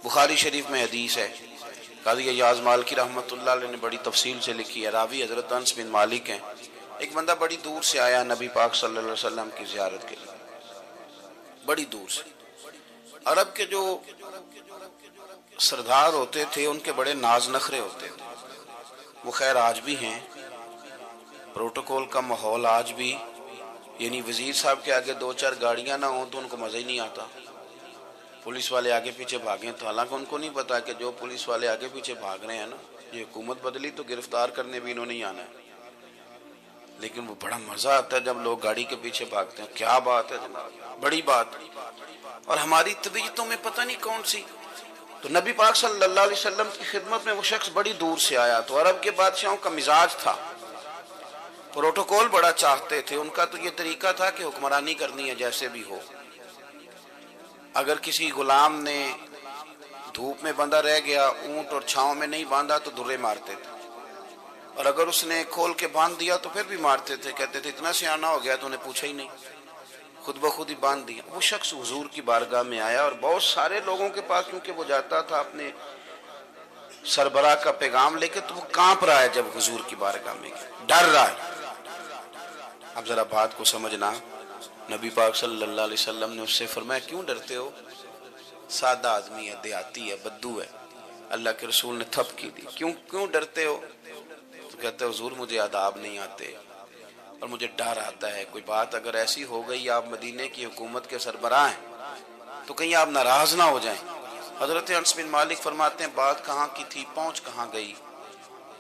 بخاری شریف میں حدیث ہے، قاضی ایاز مالکی رحمۃ اللہ علیہ نے بڑی تفصیل سے لکھی ہے، راوی حضرت انس بن مالک ہیں۔ ایک بندہ بڑی دور سے آیا نبی پاک صلی اللہ علیہ وسلم کی زیارت کے لیے، بڑی دور سے۔ عرب کے جو سردار ہوتے تھے ان کے بڑے ناز نخرے ہوتے تھے، وہ خیر آج بھی ہیں، پروٹوکول کا ماحول آج بھی، یعنی وزیر صاحب کے آگے دو چار گاڑیاں نہ ہوں تو ان کو مزہ ہی نہیں آتا، پولیس والے آگے پیچھے بھاگیں تو حالانکہ ان کو نہیں پتا کہ جو پولیس والے آگے پیچھے بھاگ رہے ہیں نا، یہ حکومت بدلی تو گرفتار کرنے بھی انہوں نے آنا ہے، لیکن وہ بڑا مزہ آتا ہے جب لوگ گاڑی کے پیچھے بھاگتے ہیں۔ کیا بات ہے جناب، بڑی بات۔ اور ہماری طبیعتوں میں پتہ نہیں کون سی، تو نبی پاک صلی اللہ علیہ وسلم کی خدمت میں وہ شخص بڑی دور سے آیا، تو عرب کے بادشاہوں کا مزاج تھا، پروٹوکول بڑا چاہتے تھے، ان کا تو یہ طریقہ تھا کہ حکمرانی کرنی ہے جیسے بھی ہو۔ اگر کسی غلام نے دھوپ میں بندھا رہ گیا، اونٹ اور چھاؤں میں نہیں باندھا تو درے مارتے تھے، اور اگر اس نے کھول کے باندھ دیا تو پھر بھی مارتے تھے، کہتے تھے اتنا سیانا ہو گیا تو انہیں پوچھا ہی نہیں، خود بخود ہی باندھ دیا۔ وہ شخص حضور کی بارگاہ میں آیا، اور بہت سارے لوگوں کے پاس کیونکہ وہ جاتا تھا اپنے سربراہ کا پیغام لے کے، تو وہ کانپ رہا ہے جب حضور کی بارگاہ میں گیا، ڈر رہا ہے۔ اب ذرا بات کو سمجھنا، نبی پاک صلی اللہ علیہ وسلم نے اس سے فرمایا کیوں ڈرتے ہو؟ سادہ آدمی ہے، دیہاتی ہے، بدو ہے۔ اللہ کے رسول نے تھپ کی دی، کیوں ڈرتے ہو؟ تو کہتے حضور مجھے آداب نہیں آتے اور مجھے ڈر آتا ہے، کوئی بات اگر ایسی ہو گئی، آپ مدینے کی حکومت کے سربراہ ہیں، تو کہیں آپ ناراض نہ ہو جائیں۔ حضرت انس بن مالک فرماتے ہیں بات کہاں کی تھی، پہنچ کہاں گئی؟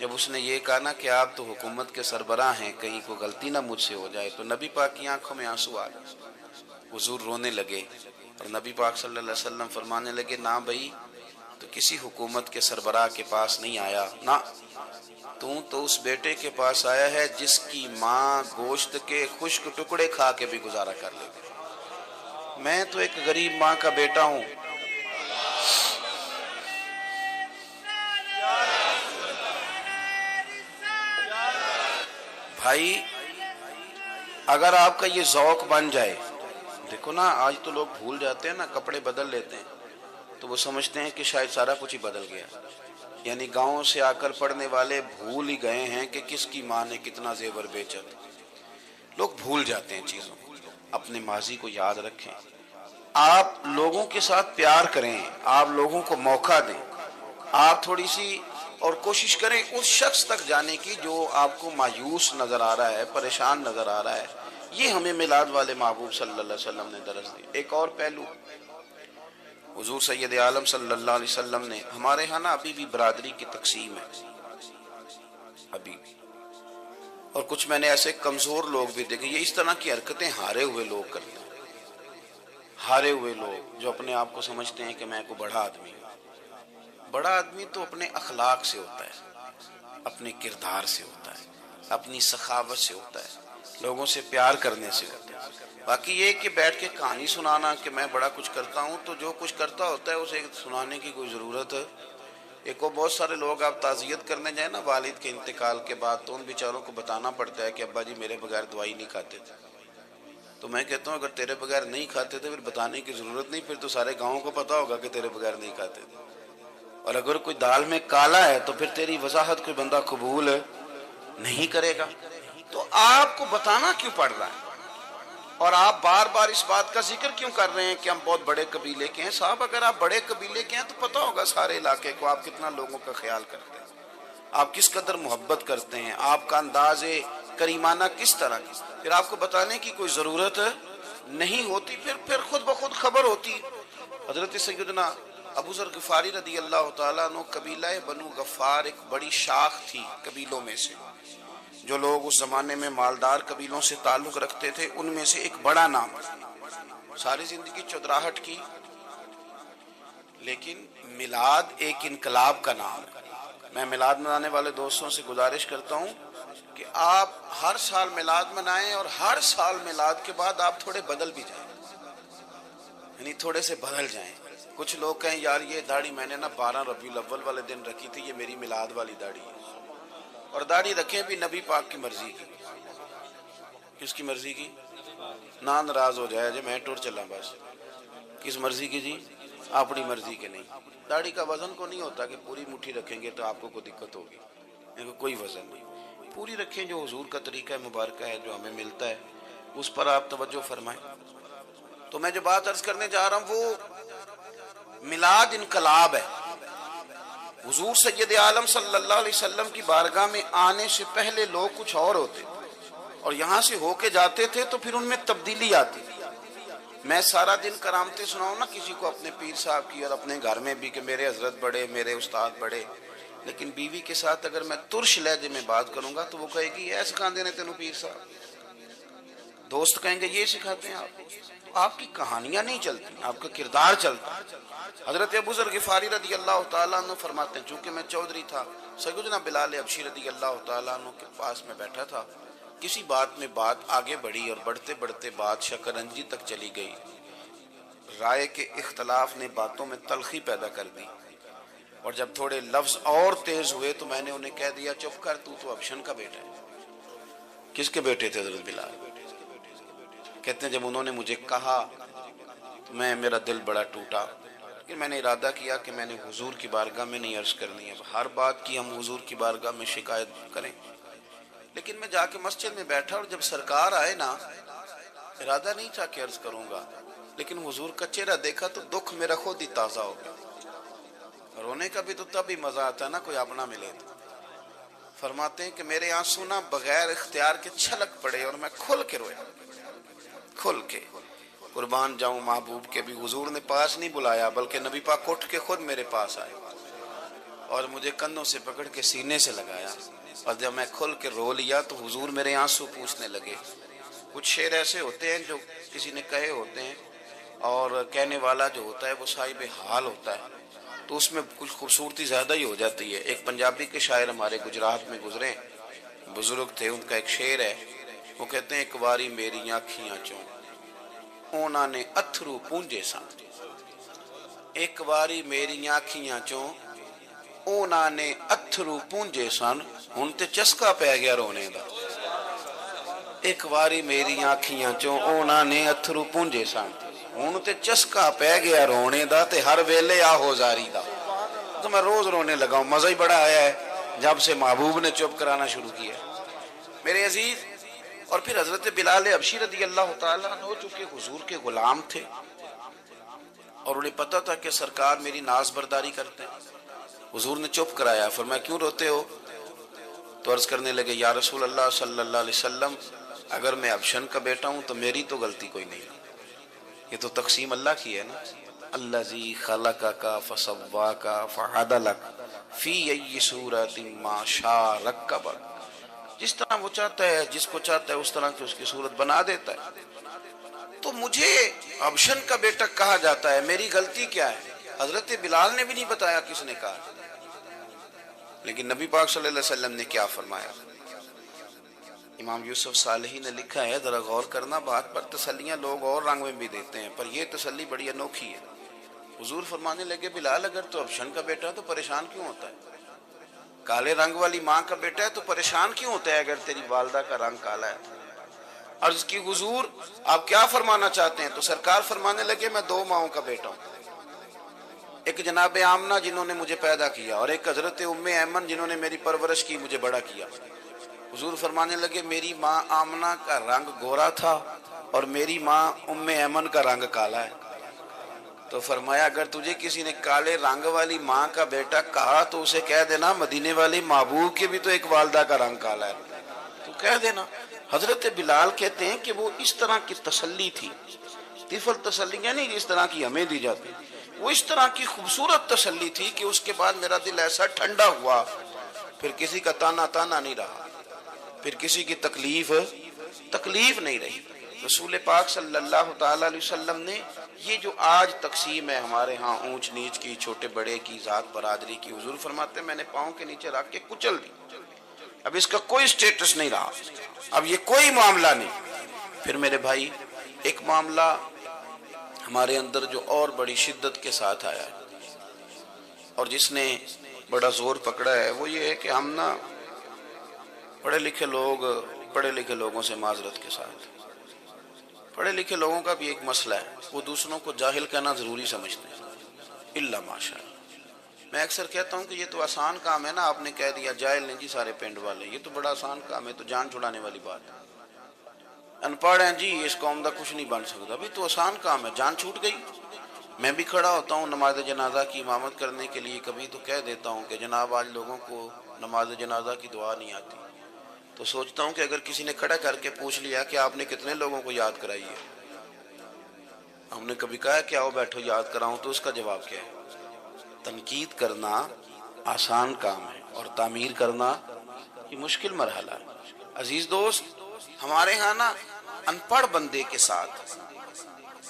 جب اس نے یہ کہا نا کہ آپ تو حکومت کے سربراہ ہیں، کہیں کوئی غلطی نہ مجھ سے ہو جائے، تو نبی پاک کی آنکھوں میں آنسو آ گئے، حضور رونے لگے، اور نبی پاک صلی اللہ علیہ وسلم فرمانے لگے نہ بھائی، تو کسی حکومت کے سربراہ کے پاس نہیں آیا، نہ تو اس بیٹے کے پاس آیا ہے جس کی ماں گوشت کے خشک ٹکڑے کھا کے بھی گزارا کر لیتی۔ میں تو ایک غریب ماں کا بیٹا ہوں، بھائی اگر آپ کا یہ ذوق بن جائے، دیکھو نا آج تو لوگ بھول جاتے ہیں نا، کپڑے بدل لیتے ہیں تو وہ سمجھتے ہیں کہ شاید سارا کچھ ہی بدل گیا، یعنی گاؤں سے آ کر پڑھنے والے بھول ہی گئے ہیں کہ کس کی ماں نے کتنا زیور بیچا تھا۔ لوگ بھول جاتے ہیں چیزوں کو، اپنے ماضی کو یاد رکھیں، آپ لوگوں کے ساتھ پیار کریں، آپ لوگوں کو موقع دیں، آپ تھوڑی سی اور کوشش کریں اس شخص تک جانے کی جو آپ کو مایوس نظر آ رہا ہے، پریشان نظر آ رہا ہے۔ یہ ہمیں میلاد والے محبوب صلی اللہ علیہ وسلم نے درس دی۔ ایک اور پہلو، حضور سید عالم صلی اللہ علیہ وسلم نے، ہمارے ہاں نا ابھی بھی برادری کی تقسیم ہے، ابھی بھی، اور کچھ میں نے ایسے کمزور لوگ بھی دیکھے، یہ اس طرح کی حرکتیں ہارے ہوئے لوگ کرتے ہیں، ہارے ہوئے لوگ جو اپنے آپ کو سمجھتے ہیں کہ میں کوئی بڑا آدمی ہوں۔ بڑا آدمی تو اپنے اخلاق سے ہوتا ہے، اپنے کردار سے ہوتا ہے، اپنی سخاوت سے ہوتا ہے، لوگوں سے پیار کرنے سے ہوتا ہے۔ باقی یہ کہ بیٹھ کے کہانی سنانا کہ میں بڑا کچھ کرتا ہوں، تو جو کچھ کرتا ہوتا ہے اسے سنانے کی کوئی ضرورت ہے؟ ایک اور بہت سارے لوگ آپ تعزیت کرنے جائیں نا والد کے انتقال کے بعد، تو ان بیچاروں کو بتانا پڑتا ہے کہ ابا جی میرے بغیر دوائی نہیں کھاتے تھے، تو میں کہتا ہوں اگر تیرے بغیر نہیں کھاتے تھے پھر بتانے کی ضرورت نہیں، پھر تو سارے گاؤں کو پتا ہوگا کہ تیرے بغیر نہیں کھاتے تھے، اور اگر کوئی دال میں کالا ہے تو پھر تیری وضاحت کوئی بندہ قبول نہیں کرے گا، تو آپ کو بتانا کیوں پڑ رہا ہے؟ اور آپ بار بار اس بات کا ذکر کیوں کر رہے ہیں کہ ہم بہت بڑے قبیلے کے ہیں؟ صاحب اگر آپ بڑے قبیلے کے ہیں تو پتہ ہوگا سارے علاقے کو آپ کتنا لوگوں کا خیال کرتے ہیں، آپ کس قدر محبت کرتے ہیں، آپ کا انداز کریمانہ کس طرح کی، پھر آپ کو بتانے کی کوئی ضرورت نہیں ہوتی، پھر خود بخود خبر ہوتی۔ حضرت سیدنا ابو ذر غفاری رضی اللہ تعالیٰ عنہ، قبیلہ بنو غفار ایک بڑی شاخ تھی قبیلوں میں سے، جو لوگ اس زمانے میں مالدار قبیلوں سے تعلق رکھتے تھے، ان میں سے ایک بڑا نام، ساری زندگی چودراہٹ کی، لیکن میلاد ایک انقلاب کا نام ہے۔ میں میلاد منانے والے دوستوں سے گزارش کرتا ہوں کہ آپ ہر سال میلاد منائیں، اور ہر سال میلاد کے بعد آپ تھوڑے بدل بھی جائیں، یعنی تھوڑے سے بدل جائیں۔ کچھ لوگ کہیں یار یہ داڑھی میں نے نا 12 ربیع الاول والے دن رکھی تھی، یہ میری میلاد والی داڑھی ہے، اور داڑھی رکھیں بھی نبی پاک کی مرضی کی۔ کس کی مرضی کی؟ نہ ناراض ہو جائے جی میں ٹور چلا، بس کس مرضی کی جی؟ اپنی مرضی کے نہیں. داڑھی کا وزن کو نہیں ہوتا کہ پوری مٹھی رکھیں گے تو آپ کو کوئی دقت ہوگی، کوئی وزن نہیں. پوری رکھیں، جو حضور کا طریقہ مبارکہ ہے جو ہمیں ملتا ہے اس پر آپ توجہ فرمائیں. تو میں جو بات عرض کرنے جا رہا ہوں وہ میلاد انقلاب ہے. حضور سید عالم صلی اللہ علیہ وسلم کی بارگاہ میں آنے سے پہلے لوگ کچھ اور ہوتے اور یہاں سے ہو کے جاتے تھے تو پھر ان میں تبدیلی آتی. میں سارا دن کرامتیں سناؤں نا کسی کو اپنے پیر صاحب کی اور اپنے گھر میں بھی کہ میرے حضرت بڑے، میرے استاد بڑے، لیکن بیوی کے ساتھ اگر میں ترش لہجے میں بات کروں گا تو وہ کہے گی ایسے سکھاندے نے تینوں پیر صاحب. دوست کہیں گے یہ سکھاتے ہیں آپ کی کہانیاں نہیں چلتی، آپ کا کردار چلتا. حضرت ابو ذر غفاری رضی اللہ تعالیٰ عنہ فرماتے ہیں چونکہ میں چودھری تھا، سیدنا بلال حبشی رضی اللہ تعالیٰ عنہ کے پاس میں بیٹھا تھا. کسی بات میں بات آگے بڑھی اور بڑھتے بڑھتے بات شکنجی تک چلی گئی. رائے کے اختلاف نے باتوں میں تلخی پیدا کر دی اور جب تھوڑے لفظ اور تیز ہوئے تو میں نے انہیں کہہ دیا چپ کر، تو ابشن کا بیٹا ہے. کس کے بیٹے تھے حضرت بلال؟ کہتے ہیں جب انہوں نے مجھے کہا تو میرا دل بڑا ٹوٹا، کہ میں نے ارادہ کیا کہ میں نے حضور کی بارگاہ میں نہیں عرض کرنی ہے. ہر بات کی ہم حضور کی بارگاہ میں شکایت کریں، لیکن میں جا کے مسجد میں بیٹھا اور جب سرکار آئے نا، ارادہ نہیں تھا کہ عرض کروں گا، لیکن حضور کا چہرہ دیکھا تو دکھ میرا خود ہی تازہ ہو گیا. رونے کا بھی تو تب ہی مزہ آتا ہے نا کوئی اپنا ملے تو. فرماتے ہیں کہ میرے آنسو نا بغیر اختیار کے چھلک پڑے اور میں کھل کے رویا، کھل کے. قربان جاؤں محبوب کے بھی حضور نے پاس نہیں بلایا بلکہ نبی پاک اٹھ کے خود میرے پاس آئے اور مجھے کندھوں سے پکڑ کے سینے سے لگایا، اور جب میں کھل کے رو لیا تو حضور میرے آنسو پوچھنے لگے. کچھ شعر ایسے ہوتے ہیں جو کسی نے کہے ہوتے ہیں اور کہنے والا جو ہوتا ہے وہ صاحب حال ہوتا ہے تو اس میں کچھ خوبصورتی زیادہ ہی ہو جاتی ہے. ایک پنجابی کے شاعر ہمارے گجرات میں گزرے، بزرگ تھے، ان کا ایک شعر ہے، وہ کہتے ہیں ایک باری میری آنکھیاں چوں اونا نے اتھرو پونجے سن. ایک باری میری آنکھیاں چوں اونا نے اتھرو پونجے سن، ہن تے چسکا پہ گیا رونے دا. ایک باری میری آنکھیاں چوں اونا نے اتھرو پونجے سن، ہن تے چسکا پہ گیا رونے دا تے ہر ویلے آہو زاری دا. تو میں روز رونے لگا ہوں، مزہ ہی بڑا آیا ہے جب سے محبوب نے چپ کرانا شروع کیا. میرے عزیز، اور پھر حضرت بلال حبشی رضی اللہ تعالیٰ عنہ چونکہ حضور کے غلام تھے اور انہیں پتہ تھا کہ سرکار میری ناز برداری کرتے ہیں. حضور نے چپ کرایا، فرمایا کیوں روتے ہو؟ تو عرض کرنے لگے یا رسول اللہ صلی اللہ علیہ وسلم، اگر میں ابشن کا بیٹا ہوں تو میری تو غلطی کوئی نہیں، یہ تو تقسیم اللہ کی ہے نا. الذی خلقک فسواک فعدلک فی ای صورت ما شاء رکبک. جس طرح وہ چاہتا ہے، جس کو چاہتا ہے اس طرح کی اس کی صورت بنا دیتا ہے. تو مجھے ابشن کا بیٹا کہا جاتا ہے، میری غلطی کیا ہے؟ حضرت بلال نے بھی نہیں بتایا کس نے کہا، لیکن نبی پاک صلی اللہ علیہ وسلم نے کیا فرمایا. امام یوسف صالحی نے لکھا ہے، ذرا غور کرنا بات پر، تسلیاں لوگ اور رنگ میں بھی دیتے ہیں پر یہ تسلی بڑی انوکھی ہے. حضور فرمانے لگے بلال اگر تو ابشن کا بیٹا تو پریشان کیوں ہوتا ہے؟ کالے رنگ والی ماں کا بیٹا ہے تو پریشان کیوں ہوتا ہے اگر تیری والدہ کا رنگ کالا ہے؟ عرض کی حضور آپ کیا فرمانا چاہتے ہیں؟ تو سرکار فرمانے لگے میں دو ماؤں کا بیٹا ہوں، ایک جناب آمنہ جنہوں نے مجھے پیدا کیا اور ایک حضرت ام ایمن جنہوں نے میری پرورش کی، مجھے بڑا کیا. حضور فرمانے لگے میری ماں آمنہ کا رنگ گورا تھا اور میری ماں ام ایمن کا رنگ کالا ہے. تو فرمایا اگر تجھے کسی نے کالے رنگ والی ماں کا بیٹا کہا تو اسے کہہ دینا مدینے والی محبوب کے بھی تو ایک والدہ کا رنگ کالا ہے، تو کہہ دینا. حضرت بلال کہتے ہیں کہ وہ اس طرح کی تسلی تھی، طفل تسلیاں نہیں جس طرح کی ہمیں دی جاتی، وہ اس طرح کی خوبصورت تسلی تھی کہ اس کے بعد میرا دل ایسا ٹھنڈا ہوا، پھر کسی کا تانا نہیں رہا، پھر کسی کی تکلیف نہیں رہی. رسول پاک صلی اللہ تعالی علیہ وسلم نے یہ جو آج تقسیم ہے ہمارے ہاں اونچ نیچ کی، چھوٹے بڑے کی، ذات برادری کی، حضور فرماتے ہیں میں نے پاؤں کے نیچے رکھ کے کچل دی، اب اس کا کوئی سٹیٹس نہیں رہا، اب یہ کوئی معاملہ نہیں. پھر میرے بھائی ایک معاملہ ہمارے اندر جو اور بڑی شدت کے ساتھ آیا اور جس نے بڑا زور پکڑا ہے وہ یہ ہے کہ ہم نا پڑھے لکھے لوگوں سے معذرت کے ساتھ، پڑھے لکھے لوگوں کا بھی ایک مسئلہ ہے، وہ دوسروں کو جاہل کہنا ضروری سمجھتے ہیں. الا ماشاء اللہ۔ میں اکثر کہتا ہوں کہ یہ تو آسان کام ہے نا، آپ نے کہہ دیا جاہل ہیں جی سارے پنڈ والے، یہ تو بڑا آسان کام ہے، تو جان چھڑانے والی بات ہے۔ ان پڑھ ہیں جی اس قوم دا کچھ نہیں بن سکتا، بھی تو آسان کام ہے، جان چھوٹ گئی۔ میں بھی کھڑا ہوتا ہوں نماز جنازہ کی امامت کرنے کے لیے، کبھی تو کہہ دیتا ہوں کہ جناب آج لوگوں کو نماز جنازہ کی دعا نہیں آتی، تو سوچتا ہوں کہ اگر کسی نے کھڑا کر کے پوچھ لیا کہ آپ نے کتنے لوگوں کو یاد کرائی ہے، ہم نے کبھی کہا کہ آؤ بیٹھو یاد کراؤں، تو اس کا جواب کیا ہے؟ تنقید کرنا آسان کام ہے اور تعمیر کرنا یہ مشکل مرحلہ ہے۔ عزیز دوست، ہمارے ہاں نا ان پڑھ بندے کے ساتھ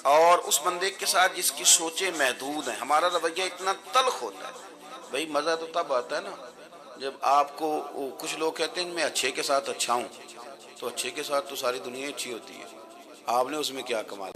اور اس بندے کے ساتھ جس کی سوچیں محدود ہیں، ہمارا رویہ اتنا تلخ ہوتا ہے۔ بھئی مزہ تو تب آتا ہے نا جب آپ کو کچھ لوگ کہتے ہیں میں اچھے کے ساتھ اچھا ہوں، تو اچھے کے ساتھ تو ساری دنیا اچھی ہوتی ہے، آپ نے اس میں کیا کمال